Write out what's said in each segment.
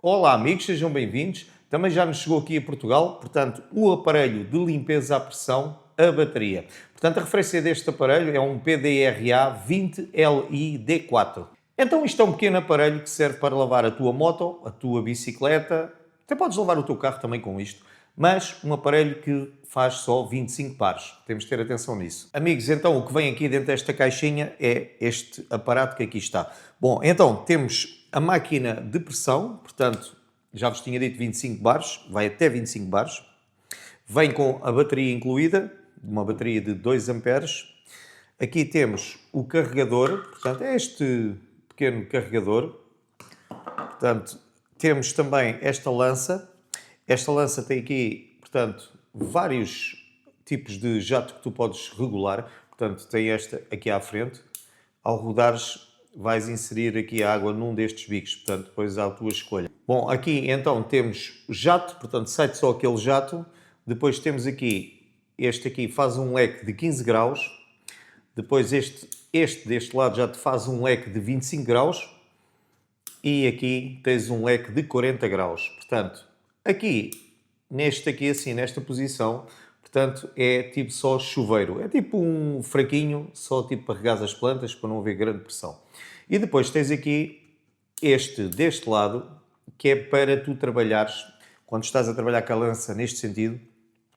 Olá amigos, sejam bem-vindos. Também já nos chegou aqui a Portugal, portanto, o aparelho de limpeza à pressão, a bateria. Portanto, a referência deste aparelho é um PDRA 20LI-D4. Então isto é um pequeno aparelho que serve para lavar a tua moto, a tua bicicleta, até podes lavar o teu carro também com isto, mas um aparelho que faz só 25 pares. Temos de ter atenção nisso. Amigos, então o que vem aqui dentro desta caixinha é este aparato que aqui está. Bom, então temos a máquina de pressão, portanto, já vos tinha dito 25 bares, vai até 25 bares. Vem com a bateria incluída, uma bateria de 2 amperes. Aqui temos o carregador, portanto, é este pequeno carregador. Portanto, temos também esta lança. Esta lança tem aqui, portanto, vários tipos de jato que tu podes regular. Portanto, tem esta aqui à frente. Ao rodares, vais inserir aqui a água num destes bicos. Portanto, depois há a tua escolha. Bom, aqui então temos o jato. Portanto, sai só aquele jato. Depois temos aqui, este aqui faz um leque de 15 graus. Depois este deste lado já te faz um leque de 25 graus. E aqui tens um leque de 40 graus. Portanto, aqui, assim, nesta posição, portanto, é tipo só chuveiro. É tipo um fraquinho, só tipo para regar as plantas, para não haver grande pressão. E depois tens aqui deste lado, que é para tu trabalhares, quando estás a trabalhar com a lança neste sentido,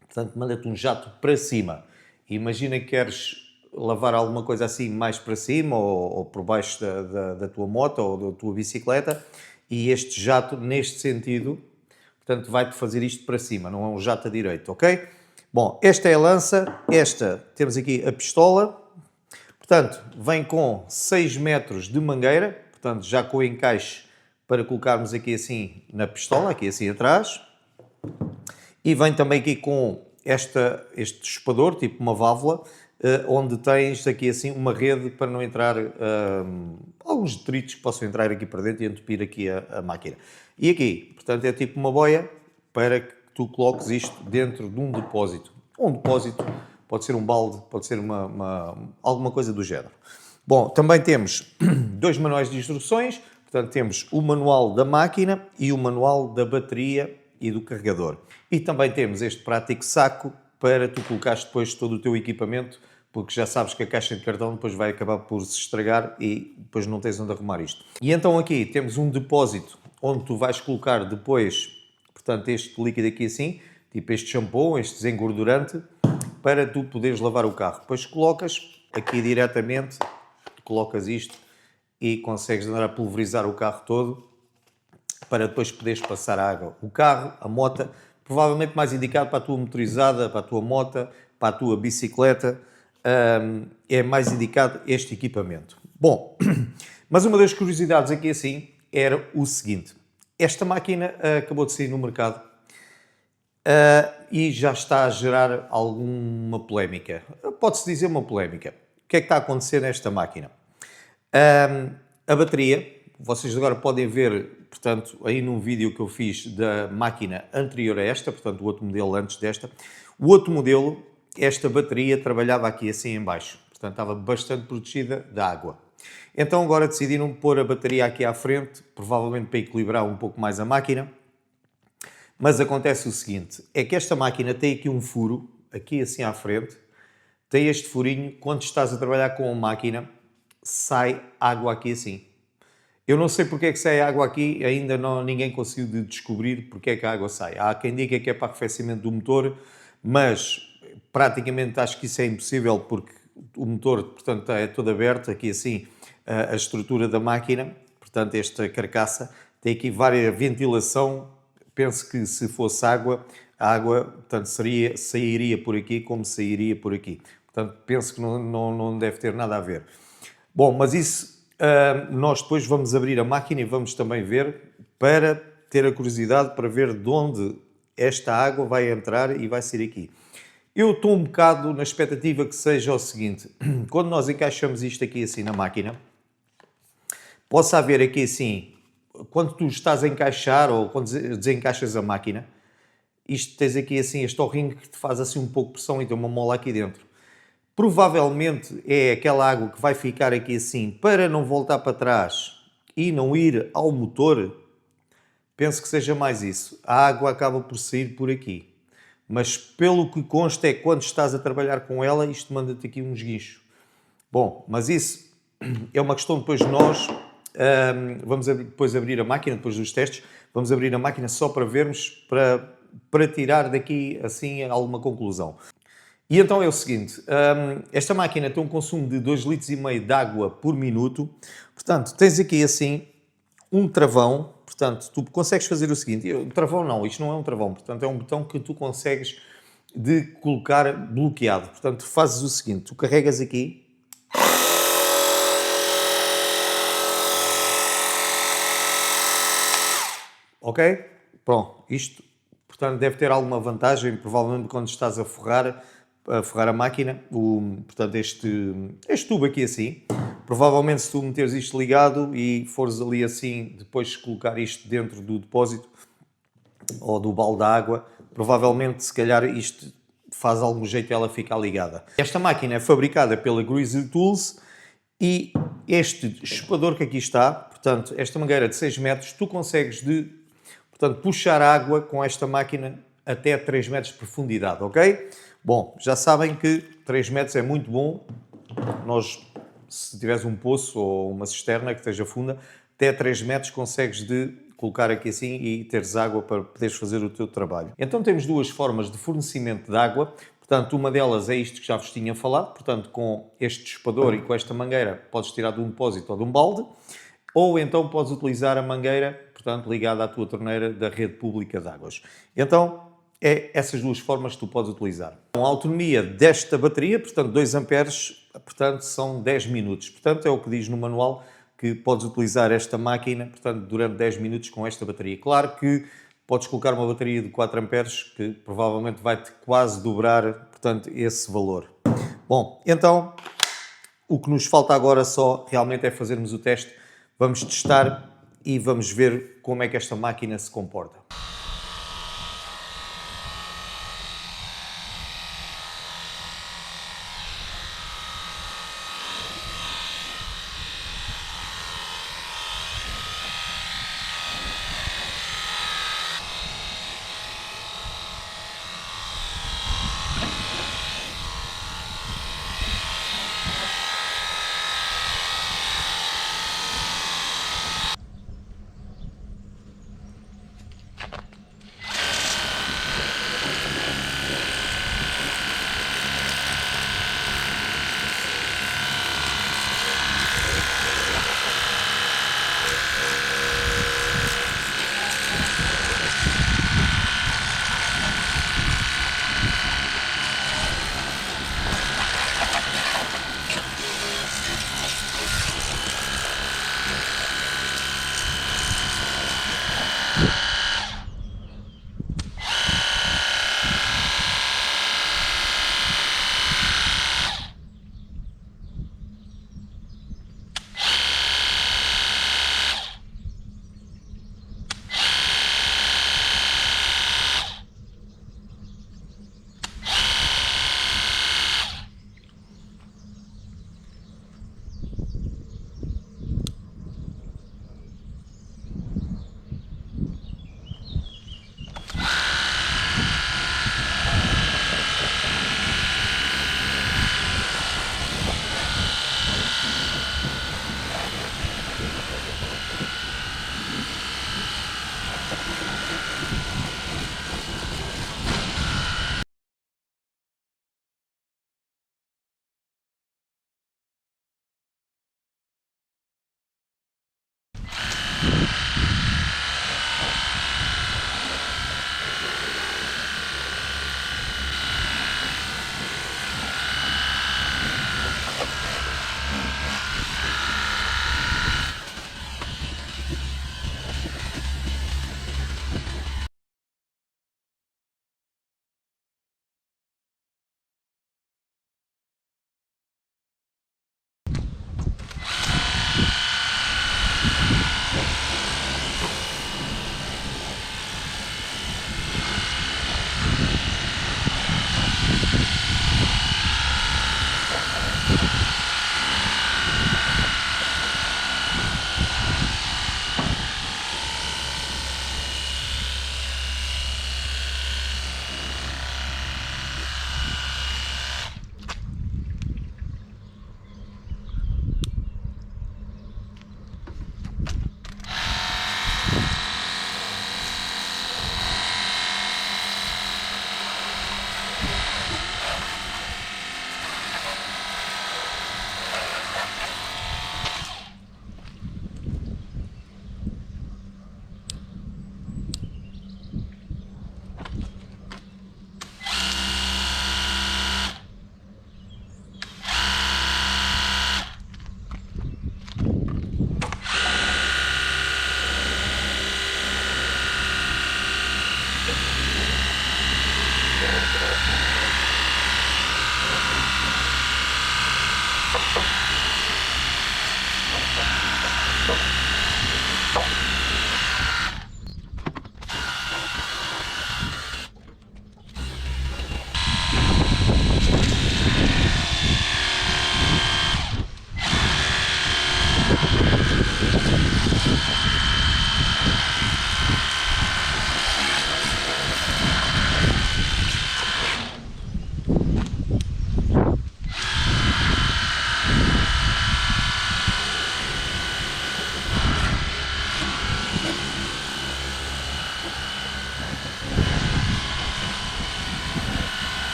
portanto, manda-te um jato para cima. Imagina que queres lavar alguma coisa assim mais para cima ou por baixo da tua moto ou da tua bicicleta e este jato, neste sentido, portanto, vai-te fazer isto para cima, não é um jato a direito, ok? Bom, esta é a lança, temos aqui a pistola, portanto, vem com 6 metros de mangueira, portanto, já com o encaixe para colocarmos aqui assim na pistola, aqui assim atrás. E vem também aqui com este espador, tipo uma válvula, onde tens aqui assim uma rede para não entrar alguns detritos que possam entrar aqui para dentro e entupir aqui a máquina. E aqui, portanto, é tipo uma boia para que tu coloques isto dentro de um depósito. Um depósito pode ser um balde, pode ser alguma coisa do género. Bom, também temos 2 manuais de instruções, portanto temos o manual da máquina e o manual da bateria e do carregador. E também temos este prático saco para tu colocares depois todo o teu equipamento, porque já sabes que a caixa de cartão depois vai acabar por se estragar e depois não tens onde arrumar isto. E então aqui temos um depósito onde tu vais colocar depois, portanto, este líquido aqui assim, tipo este shampoo, este desengordurante, para tu poderes lavar o carro. Depois colocas aqui diretamente, colocas isto e consegues andar a pulverizar o carro todo para depois poderes passar a água. O carro, a moto, provavelmente mais indicado para a tua motorizada, para a tua moto, para a tua bicicleta, é mais indicado este equipamento. Bom, mas uma das curiosidades aqui assim era o seguinte. Esta máquina acabou de sair no mercado e já está a gerar alguma polémica. Pode-se dizer uma polémica. O que é que está a acontecer nesta máquina? A bateria, vocês agora podem ver, portanto, aí num vídeo que eu fiz da máquina anterior a esta, portanto, o outro modelo antes desta. O outro modelo, esta bateria trabalhava aqui assim em baixo, portanto, estava bastante protegida da água. Então agora decidiram pôr a bateria aqui à frente, provavelmente para equilibrar um pouco mais a máquina. Mas acontece o seguinte, é que esta máquina tem aqui um furo, aqui assim à frente, tem este furinho, quando estás a trabalhar com a máquina, sai água aqui assim. Eu não sei porque é que sai água aqui, ainda ninguém conseguiu descobrir porque é que a água sai. Há quem diga que é para arrefecimento do motor, mas praticamente acho que isso é impossível porque o motor, portanto, é todo aberto, aqui assim, a estrutura da máquina, portanto, esta carcaça, tem aqui várias ventilação. Penso que se fosse água, a água, portanto, sairia por aqui como sairia por aqui. Portanto, penso que não deve ter nada a ver. Bom, mas isso nós depois vamos abrir a máquina e vamos também ver para ter a curiosidade para ver de onde esta água vai entrar e vai sair aqui. Eu estou um bocado na expectativa que seja o seguinte, quando nós encaixamos isto aqui assim na máquina, possa haver aqui assim, quando tu estás a encaixar ou quando desencaixas a máquina, isto tens aqui assim este O-ring que te faz assim um pouco de pressão e tem uma mola aqui dentro. Provavelmente é aquela água que vai ficar aqui assim para não voltar para trás e não ir ao motor penso que seja mais isso. A água acaba por sair por aqui. Mas pelo que consta é que quando estás a trabalhar com ela, isto manda-te aqui um esguicho. Bom, mas isso é uma questão depois de nós vamos depois abrir a máquina, depois dos testes, vamos abrir a máquina só para vermos, para tirar daqui assim alguma conclusão. E então é o seguinte, esta máquina tem um consumo de 2,5 litros de água por minuto, portanto tens aqui assim um travão, portanto tu consegues fazer o seguinte, travão não, isto não é um travão, portanto é um botão que tu consegues de colocar bloqueado, portanto fazes o seguinte, tu carregas aqui, ok? Pronto, isto, portanto, deve ter alguma vantagem, provavelmente quando estás a forrar a máquina, portanto, este tubo aqui assim, provavelmente se tu meteres isto ligado e fores ali assim, depois colocar isto dentro do depósito ou do balde de água, provavelmente, se calhar, isto faz algum jeito ela ficar ligada. Esta máquina é fabricada pela Grizzly Tools e este chupador que aqui está, portanto, esta mangueira de 6 metros, tu consegues portanto, puxar água com esta máquina até 3 metros de profundidade, ok? Bom, já sabem que 3 metros é muito bom. Nós, se tiveres um poço ou uma cisterna que esteja funda, até 3 metros consegues colocar aqui assim e teres água para poderes fazer o teu trabalho. Então temos duas formas de fornecimento de água. Portanto, uma delas é isto que já vos tinha falado. Portanto, com este chupador e com esta mangueira podes tirar de um depósito ou de um balde. Ou então podes utilizar a mangueira, portanto, ligada à tua torneira da rede pública de águas. Então, é essas duas formas que tu podes utilizar. A autonomia desta bateria, portanto, 2 amperes, portanto, são 10 minutos. Portanto, é o que diz no manual que podes utilizar esta máquina, portanto, durante 10 minutos com esta bateria. Claro que podes colocar uma bateria de 4 amperes, que provavelmente vai-te quase dobrar, portanto, esse valor. Bom, então, o que nos falta agora só realmente é fazermos o teste. Vamos testar e vamos ver como é que esta máquina se comporta.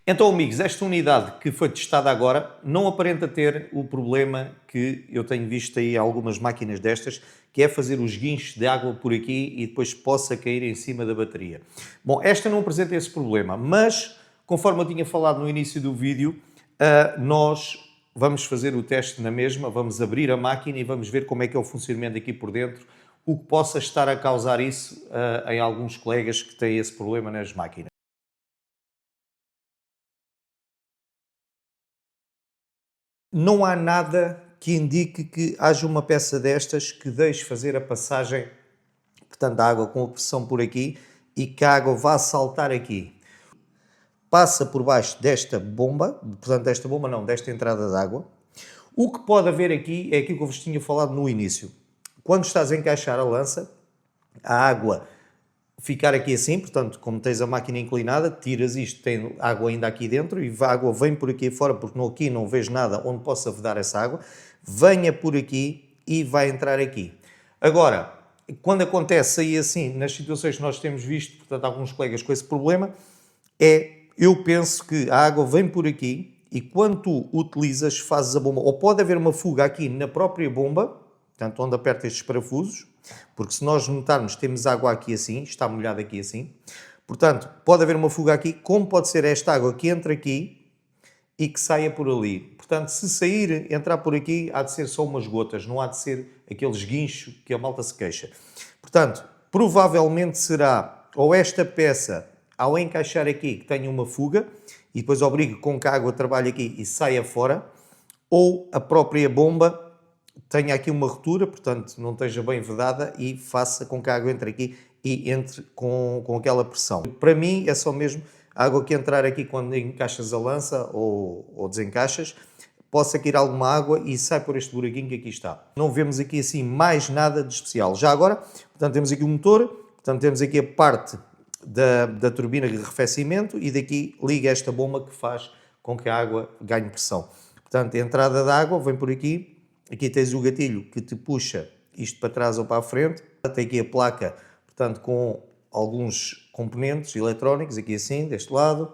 Então, amigos, esta unidade que foi testada agora não aparenta ter o problema que eu tenho visto aí em algumas máquinas destas, que é fazer os guinchos de água por aqui e depois possa cair em cima da bateria. Bom, esta não apresenta esse problema, mas, conforme eu tinha falado no início do vídeo, nós vamos fazer o teste na mesma, vamos abrir a máquina e vamos ver como é que é o funcionamento aqui por dentro, o que possa estar a causar isso em alguns colegas que têm esse problema nas máquinas. Não há nada que indique que haja uma peça destas que deixe fazer a passagem, portanto, da água com a pressão por aqui e que a água vá saltar aqui. Passa por baixo desta bomba, portanto, desta bomba não, desta entrada de água. O que pode haver aqui é aquilo que eu vos tinha falado no início. Quando estás a encaixar a lança, a água ficar aqui assim, portanto, como tens a máquina inclinada, tiras isto, tem água ainda aqui dentro e a água vem por aqui fora, porque aqui não vejo nada onde possa vedar essa água, venha por aqui e vai entrar aqui. Agora, quando acontece aí assim, nas situações que nós temos visto, portanto, alguns colegas com esse problema, eu penso que a água vem por aqui e quando tu utilizas, fazes a bomba, ou pode haver uma fuga aqui na própria bomba, portanto, onde aperta estes parafusos, porque se nós notarmos, temos água aqui assim, está molhada aqui assim, portanto, pode haver uma fuga aqui, como pode ser esta água que entra aqui e que saia por ali. Portanto, se sair, entrar por aqui, há de ser só umas gotas, não há de ser aqueles guinchos que a malta se queixa. Portanto, provavelmente será ou esta peça, ao encaixar aqui, que tenha uma fuga, e depois obrigue com que a água trabalhe aqui e saia fora, ou a própria bomba tenha aqui uma ruptura, portanto não esteja bem vedada e faça com que a água entre aqui e entre com aquela pressão. Para mim é só mesmo a água que entrar aqui quando encaixas a lança ou desencaixas, possa cair alguma água e sai por este buraquinho que aqui está. Não vemos aqui assim mais nada de especial. Já agora, portanto temos aqui o motor, portanto temos aqui a parte da turbina de arrefecimento e daqui liga esta bomba que faz com que a água ganhe pressão. Portanto, a entrada da água vem por aqui. Aqui tens o gatilho que te puxa isto para trás ou para a frente. Tem aqui a placa, portanto, com alguns componentes eletrónicos, aqui assim, deste lado.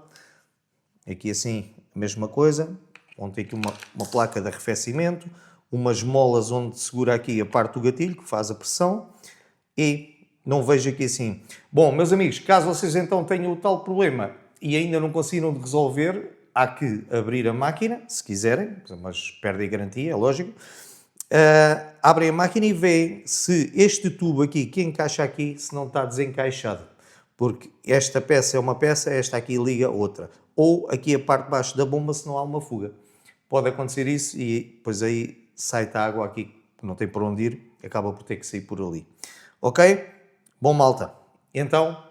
Aqui assim, a mesma coisa. Onde tem aqui uma placa de arrefecimento. Umas molas onde segura aqui a parte do gatilho, que faz a pressão. E não vejo aqui assim. Bom, meus amigos, caso vocês então tenham o tal problema e ainda não consigam resolver, há que abrir a máquina, se quiserem, mas perdem a garantia, é lógico. Abrem a máquina e veem se este tubo aqui, que encaixa aqui, se não está desencaixado. Porque esta peça é uma peça, esta aqui liga outra. Ou aqui a parte de baixo da bomba, se não há uma fuga. Pode acontecer isso e depois aí sai-te a água aqui, que não tem por onde ir, acaba por ter que sair por ali. Ok? Bom, malta. Então,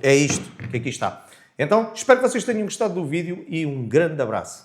é isto que aqui está. Então, espero que vocês tenham gostado do vídeo e um grande abraço.